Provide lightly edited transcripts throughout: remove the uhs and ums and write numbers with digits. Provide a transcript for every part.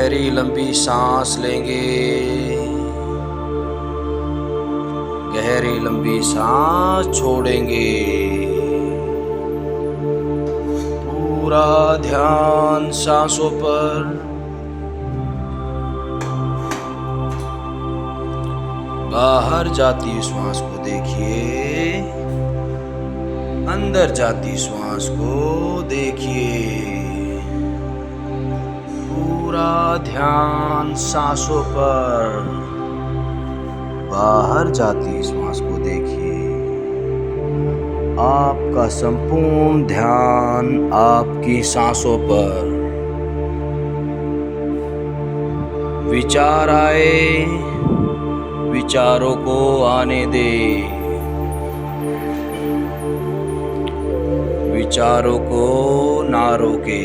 गहरी लंबी सांस लेंगे। गहरी लंबी सांस छोड़ेंगे। पूरा ध्यान सांसों पर। बाहर जाती श्वास को देखिए, अंदर जाती श्वास को देखिए। पूरा ध्यान सांसों पर। बाहर जाती श्वास को देखिए। आपका संपूर्ण ध्यान आपकी सांसों पर। विचार आए, विचारों को आने दे। विचारों को ना रोके।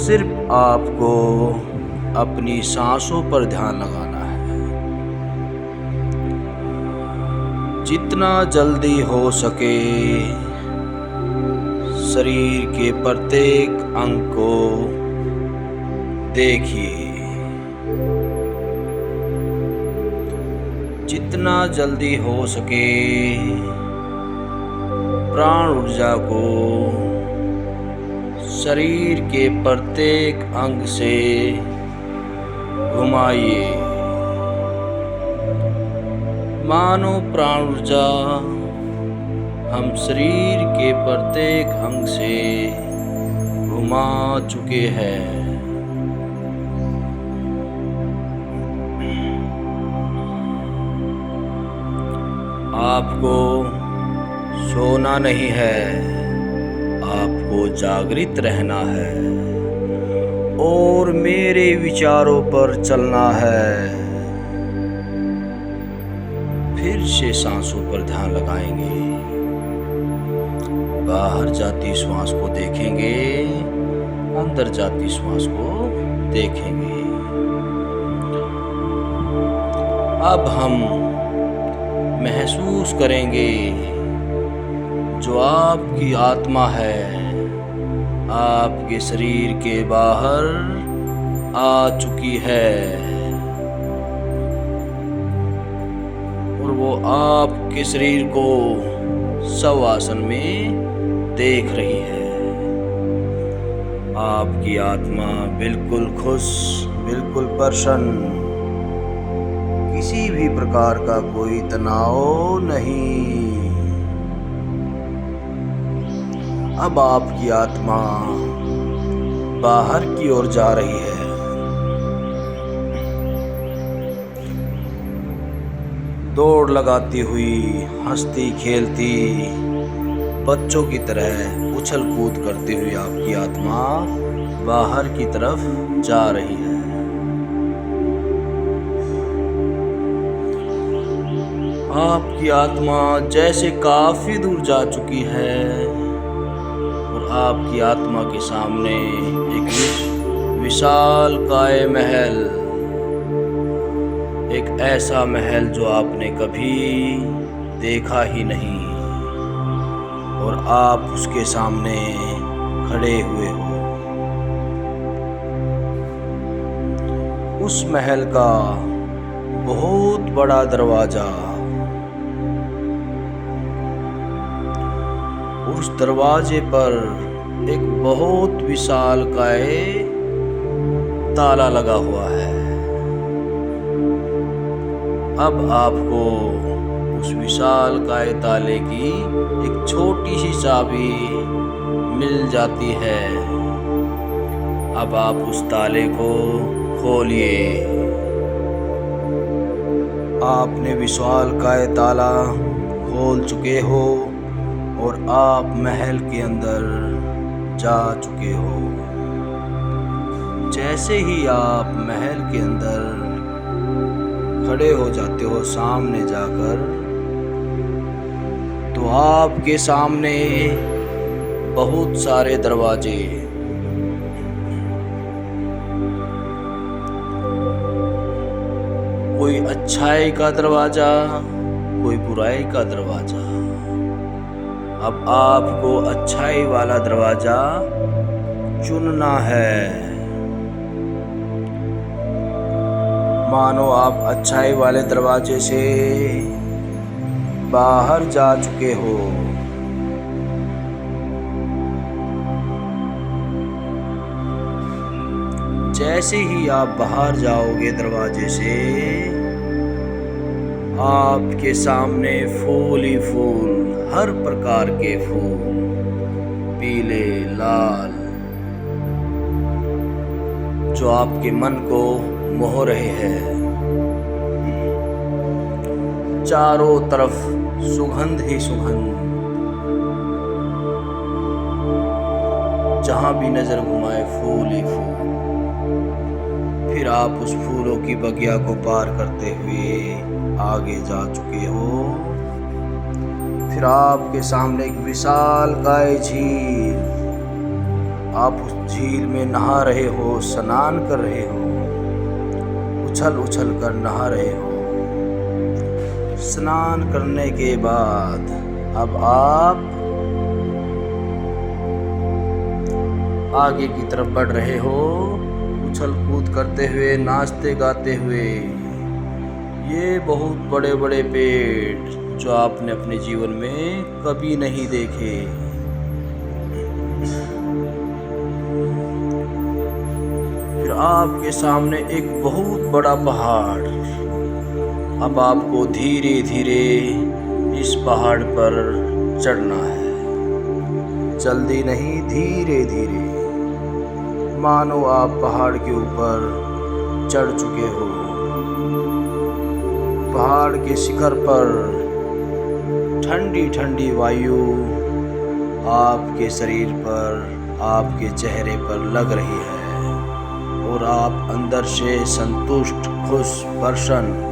सिर्फ आपको अपनी सांसों पर ध्यान लगाना है। जितना जल्दी हो सके शरीर के प्रत्येक अंग को देखिए। जितना जल्दी हो सके प्राण ऊर्जा को शरीर के प्रत्येक अंग से घुमाइए। मानो प्राण ऊर्जा हम शरीर के प्रत्येक अंग से घुमा चुके हैं। आपको सोना नहीं है, आपको जागृत रहना है और मेरे विचारों पर चलना है। फिर से सांसों पर ध्यान लगाएंगे। बाहर जाती श्वास को देखेंगे, अंदर जाती श्वास को देखेंगे। अब हम महसूस करेंगे जो आपकी आत्मा है आपके शरीर के बाहर आ चुकी है और वो आपके शरीर को शवासन में देख रही है। आपकी आत्मा बिल्कुल खुश, बिल्कुल प्रसन्न, किसी भी प्रकार का कोई तनाव नहीं। अब आपकी आत्मा बाहर की ओर जा रही है। दौड़ लगाती हुई, हंसती खेलती बच्चों की तरह उछल कूद करती हुई आपकी आत्मा बाहर की तरफ जा रही है। आपकी आत्मा जैसे काफी दूर जा चुकी है और आपकी आत्मा के सामने एक विशाल काय महल, एक ऐसा महल जो आपने कभी देखा ही नहीं और आप उसके सामने खड़े हुए हो। उस महल का बहुत बड़ा दरवाजा, उस दरवाजे पर एक बहुत विशाल काय ताला लगा हुआ है। अब आपको उस विशाल काय ताले की एक छोटी सी चाबी मिल जाती है। अब आप उस ताले को खोलिए। आपने विशाल काय ताला खोल चुके हो और आप महल के अंदर जा चुके हो। जैसे ही आप महल के अंदर खड़े हो जाते हो सामने जाकर, तो आपके सामने बहुत सारे दरवाजे, कोई अच्छाई का दरवाजा, कोई बुराई का दरवाजा। अब आपको अच्छाई वाला दरवाजा चुनना है। मानो आप अच्छाई वाले दरवाजे से बाहर जा चुके हो। जैसे ही आप बाहर जाओगे दरवाजे से, आपके सामने फूल ही फूल, हर प्रकार के फूल, पीले, लाल, जो आपके मन को मोह रहे हैं। चारों तरफ सुगंध ही सुगंध, जहां भी नजर घुमाए फूल ही फूल। फिर आप उस फूलों की बगिया को पार करते हुए आगे जा चुके हो। फिर आपके सामने एक विशालकाय झील, आप उस झील में नहा रहे हो, स्नान कर रहे हो, उछल उछल कर नहा रहे हो। स्नान करने के बाद अब आप आगे की तरफ बढ़ रहे हो, उछल कूद करते हुए, नाचते गाते हुए। ये बहुत बड़े बड़े पेड़ जो आपने अपने जीवन में कभी नहीं देखे। फिर आपके सामने एक बहुत बड़ा पहाड़। अब आपको धीरे धीरे इस पहाड़ पर चढ़ना है, जल्दी नहीं, धीरे धीरे, मानो आप पहाड़ के ऊपर चढ़ चुके हो। पहाड़ के शिखर पर ठंडी ठंडी वायु आपके शरीर पर, आपके चेहरे पर लग रही है और आप अंदर से संतुष्ट, खुश, प्रसन्न।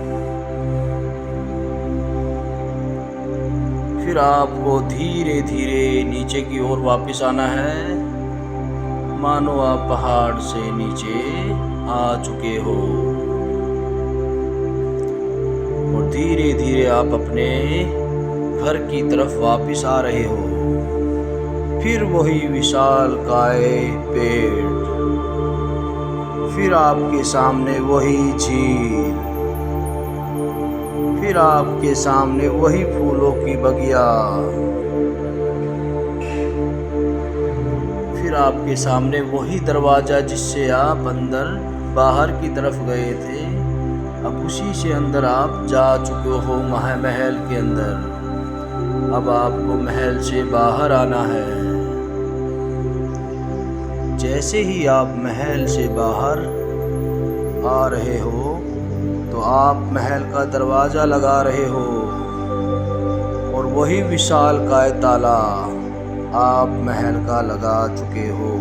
फिर आपको धीरे धीरे नीचे की ओर वापस आना है, मानो आप पहाड़ से नीचे आ चुके हो। और धीरे धीरे आप अपने घर की तरफ वापस आ रहे हो। फिर वही विशालकाय पेड़, फिर आपके सामने वही झील, फिर आपके सामने वही फूलों की बगिया, फिर आपके सामने वही दरवाजा जिससे आप अंदर बाहर की तरफ गए थे। अब उसी से अंदर आप जा चुके हो, महल के अंदर। अब आपको महल से बाहर आना है। जैसे ही आप महल से बाहर आ रहे हो तो आप महल का दरवाजा लगा रहे हो और वही विशालकाय ताला आप महल का लगा चुके हो।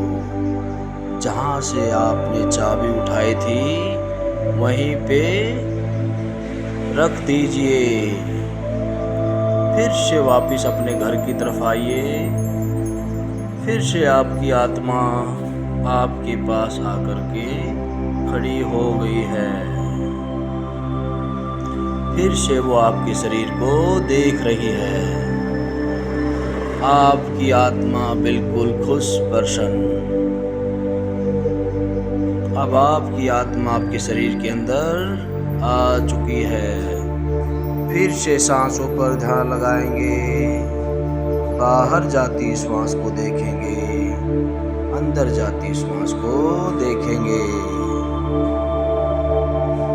जहाँ से आपने चाबी उठाई थी वहीं पे रख दीजिए। फिर से वापस अपने घर की तरफ आइए। फिर से आपकी आत्मा आपके पास आकर के खड़ी हो गई है। फिर से वो आपके शरीर को देख रही है। आपकी आत्मा बिल्कुल खुश, प्रसन्न। अब आपकी आत्मा आपके शरीर के अंदर आ चुकी है। फिर से सांसों पर ध्यान लगाएंगे। बाहर जाती श्वास को देखेंगे, अंदर जाती श्वास को देखेंगे।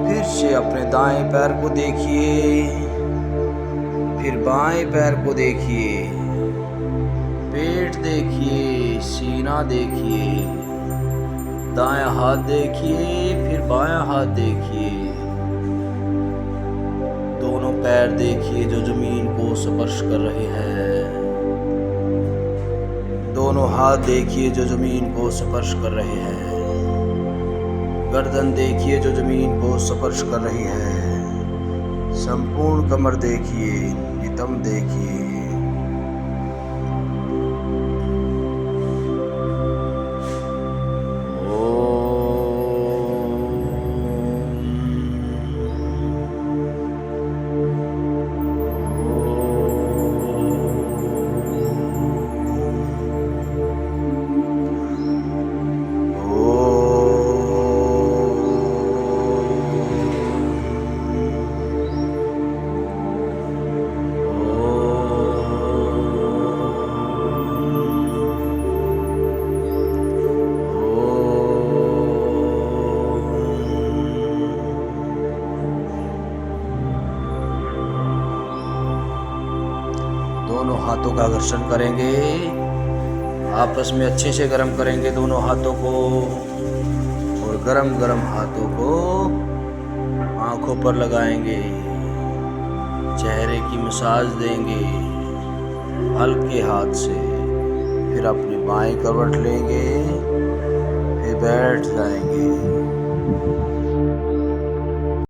फिर से अपने दाएं पैर को देखिए, फिर बाएं पैर को देखिए, पेट देखिए, सीना देखिए, दायां हाथ देखिए, फिर बायां हाथ देखिए। दोनों पैर देखिए जो जमीन को स्पर्श कर रहे हैं। दोनों हाथ देखिए जो जमीन को स्पर्श कर रहे हैं। गर्दन देखिए जो जमीन को स्पर्श कर रही है। संपूर्ण कमर देखिए, नितंब देखिए। दोनों हाथों का घर्षण करेंगे, आपस में अच्छे से गर्म करेंगे दोनों हाथों को, और गरम गरम हाथों को आंखों पर लगाएंगे, चेहरे की मसाज देंगे हल्के हाथ से। फिर अपनी बाएं करवट लेंगे, फिर बैठ जाएंगे।